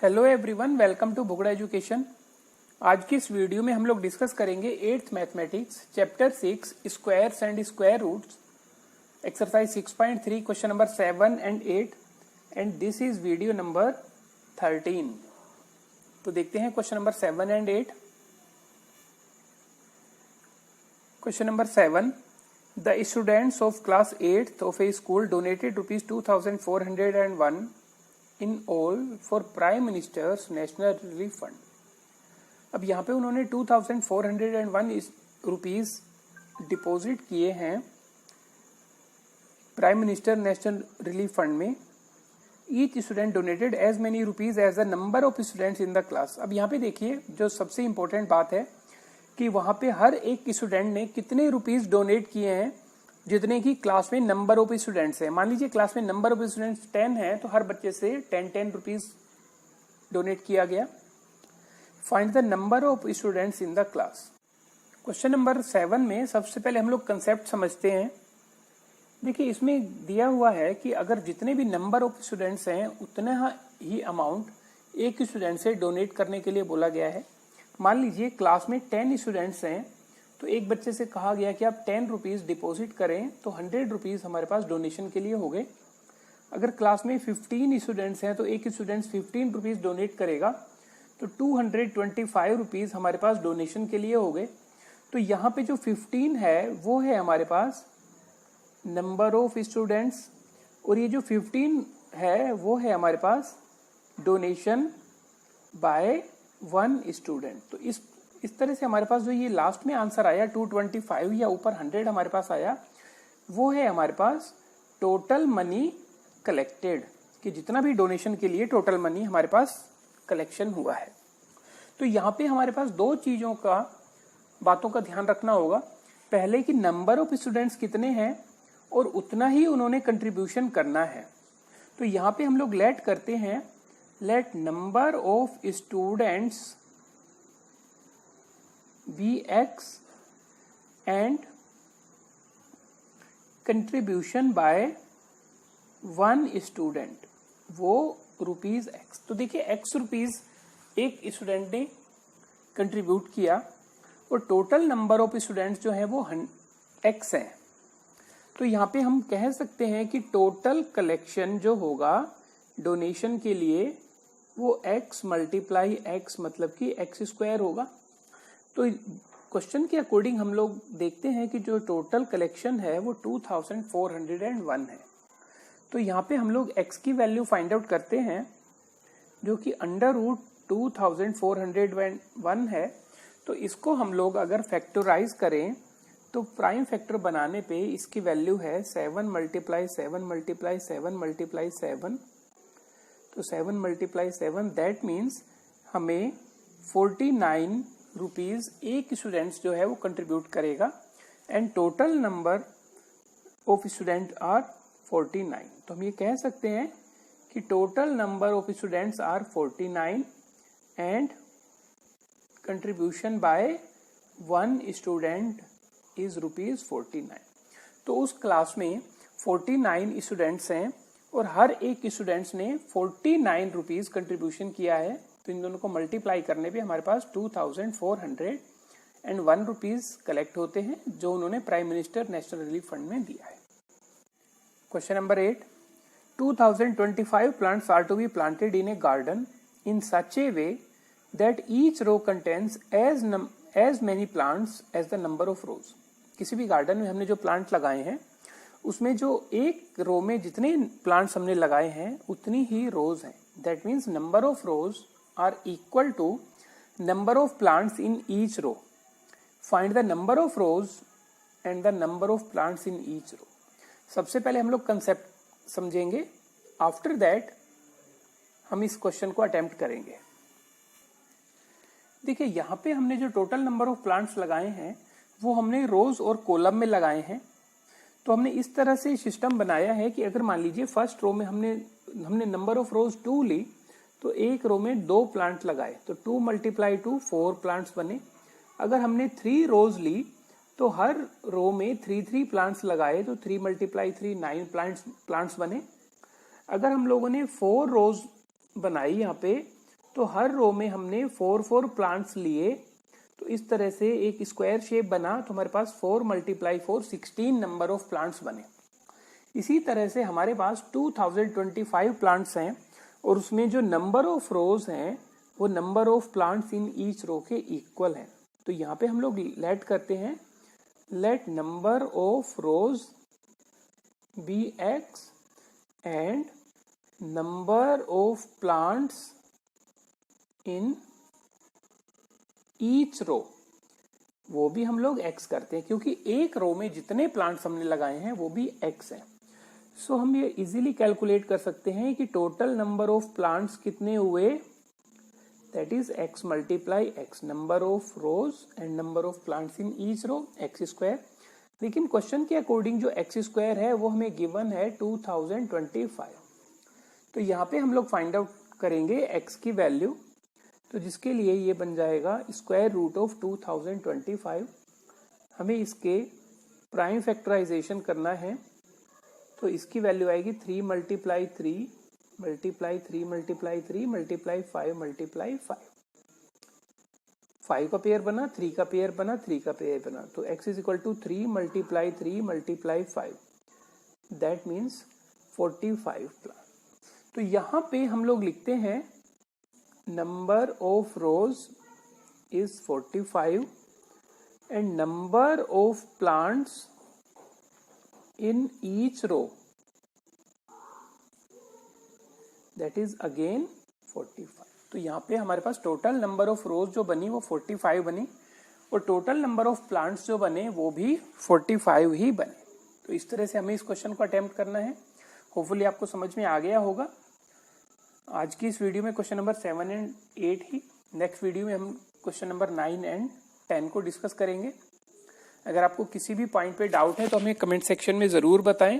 Hello everyone, welcome to Bugda education. आज की इस वीडियो में हम लोग डिस्कस करेंगे 8th mathematics chapter 6 squares and square roots exercise 6.3 question number 7 and 8 and this is video number 13। तो देखते हैं question number 7 and 8। Question number 7, the students of class 8th of a school donated ₹2401 in all for prime minister's national relief fund. अब यहाँ पे उन्होंने 2401 rupees deposit किए हैं prime minister national relief fund में। Each student donated as many rupees as the number of students in the class. अब यहाँ पे देखिए, जो सबसे इंपॉर्टेंट बात है कि वहां पे हर एक स्टूडेंट ने कितने रुपीज डोनेट किए हैं, जितने की क्लास में नंबर ऑफ स्टूडेंट्स है। मान लीजिए क्लास में नंबर ऑफ स्टूडेंट्स 10 है, तो हर बच्चे से 10 रुपीज डोनेट किया गया। Find the number of students in the class. Question number 7 में सबसे पहले हम लोग कंसेप्ट समझते हैं। देखिए, इसमें दिया हुआ है कि अगर जितने भी नंबर ऑफ स्टूडेंट्स हैं उतना ही अमाउंट एक स्टूडेंट से डोनेट करने के लिए बोला गया है। मान लीजिए क्लास में 10 स्टूडेंट्स हैं, तो एक बच्चे से कहा गया कि आप 10 रुपीज डिपॉजिट करें, तो 100 रुपीज हमारे पास डोनेशन के लिए हो गए। अगर क्लास में 15 स्टूडेंट्स हैं तो एक स्टूडेंट 15 रुपीज डोनेट करेगा, तो 225 रुपीज हमारे पास डोनेशन के लिए हो गए। तो यहाँ पे जो 15 है वो है हमारे पास नंबर ऑफ स्टूडेंट्स, और ये जो 15 है वो है हमारे पास डोनेशन बाय 1 स्टूडेंट। तो इस तरह से हमारे पास जो ये लास्ट में आंसर आया 225 या ऊपर 100 हमारे पास आया, वो है हमारे पास टोटल मनी कलेक्टेड, कि जितना भी डोनेशन के लिए टोटल मनी हमारे पास कलेक्शन हुआ है। तो यहाँ पे हमारे पास दो चीजों का बातों का ध्यान रखना होगा। पहले कि नंबर ऑफ स्टूडेंट्स कितने हैं और उतना ही उन्होंने कंट्रीब्यूशन करना है। तो यहाँ पे हम लोग लेट करते हैं, let number of students be x and contribution by 1 student वो रुपीज x। तो देखिए x रुपीज एक स्टूडेंट ने कंट्रीब्यूट किया और टोटल नंबर ऑफ स्टूडेंट्स जो है वो x है। तो यहाँ पे हम कह सकते हैं कि टोटल कलेक्शन जो होगा डोनेशन के लिए वो x मल्टीप्लाई x मतलब कि x स्क्वायर होगा। तो क्वेश्चन के अकॉर्डिंग हम लोग देखते हैं कि जो टोटल कलेक्शन है वो 2401 है। तो यहाँ पे हम लोग x की वैल्यू फाइंड आउट करते हैं, जो कि अंडर रूट 2401 है। तो इसको हम लोग अगर फैक्टराइज करें तो प्राइम फैक्टर बनाने पे इसकी वैल्यू है 7 मल्टीप्लाई 7 मल्टीप्लाई 7 मल्टीप्लाई 7। तो 7 मल्टीप्लाई 7 दैट मीन्स हमें 49 रुपीज एक स्टूडेंट्स जो है वो कंट्रीब्यूट करेगा, and total number of student are 49। तो हम ये कह सकते हैं कि total number of students are 49 and contribution by 1 student is ₹49। तो उस क्लास में 49 स्टूडेंट्स हैं और हर एक स्टूडेंट्स ने 49 रुपीज कंट्रीब्यूशन किया है। तो इन दोनों को मल्टीप्लाई करने पे हमारे पास 2401 रुपीज कलेक्ट होते हैं, जो उन्होंने prime minister national relief fund में दिया है। Question number 8, 2025 plants are to be planted in a garden in such a way that each row contains as many plants as the number of rows. किसी भी garden में हमने जो plant लगाए हैं उसमें जो एक रो में जितने प्लांट्स हमने लगाए हैं उतनी ही रोज हैं। That means number of rose are equal to number of plants in each row. Find the number of rows and the number of plants in each row. सबसे पहले हम लोग कंसेप्ट समझेंगे, आफ्टर दैट हम इस क्वेश्चन को attempt करेंगे। देखिए, यहाँ पे हमने जो टोटल नंबर ऑफ प्लांट्स लगाए हैं वो हमने रोज और कॉलम में लगाए हैं। तो हमने इस तरह से सिस्टम बनाया है कि अगर मान लीजिए फर्स्ट रो में हमने नंबर ऑफ रोज 2 ली, तो एक रो में 2 प्लांट लगाए, तो 2 मल्टीप्लाई 2 4 प्लांट्स बने। अगर हमने 3 रोज ली तो हर रो में 3 प्लांट्स लगाए, तो 3 मल्टीप्लाई 3 9 प्लांट्स बने। अगर हम लोगों ने 4 रोज बनाई यहाँ पे, तो हर रो में हमने 4 प्लांट्स लिए, तो इस तरह से एक स्क्वायर शेप बना, तो हमारे पास 4 × 4 16 नंबर ऑफ प्लांट्स बने। इसी तरह से हमारे पास 2025 प्लांट्स हैं और उसमें जो नंबर ऑफ रोज हैं वो number of plants in each row के इक्वल है। तो यहाँ पे हम लोग लेट करते हैं, let number of rows be x and number of plants in each row, वो भी हम लोग x करते हैं क्योंकि एक रो में जितने प्लांट्स हमने लगाए हैं वो भी x है। सो हम ये इजीली कैलकुलेट कर सकते हैं कि टोटल नंबर ऑफ प्लांट्स कितने हुए, that is x × x, number of rows and number of plants in each row x²। लेकिन क्वेश्चन के अकॉर्डिंग जो x² है वो हमें गिवन है 2025। तो यहाँ पे हम लोग फाइंड आउट करेंगे x की वैल्यू, तो जिसके लिए ये बन जाएगा √2 2025। हमें इसके प्राइम फैक्टराइजेशन करना है, तो इसकी वैल्यू आएगी 3 × 3 × 3 × 3 × 3 × 5 × 5 का पेयर बना, 3 का पेयर बना, 3 का पेयर बना, तो x = 3 × 3 × 5, दैट मीन्स 45 प्लांट। तो यहाँ पे हम लोग लिखते हैं number of rows is 45 and number of plants in each row that is again 45। तो यहाँ पे हमारे पास टोटल नंबर ऑफ रोज जो बनी वो 45 बनी और टोटल नंबर ऑफ प्लांट्स जो बने वो भी 45 ही बने। तो इस तरह से हमें इस क्वेश्चन को अटेम्प्ट करना है। होपफुली आपको समझ में आ गया होगा। आज की इस वीडियो में क्वेश्चन नंबर 7 और 8 ही, नेक्स्ट वीडियो में हम क्वेश्चन नंबर 9 और 10 को डिस्कस करेंगे। अगर आपको किसी भी पॉइंट पे डाउट है तो हमें कमेंट सेक्शन में ज़रूर बताएं।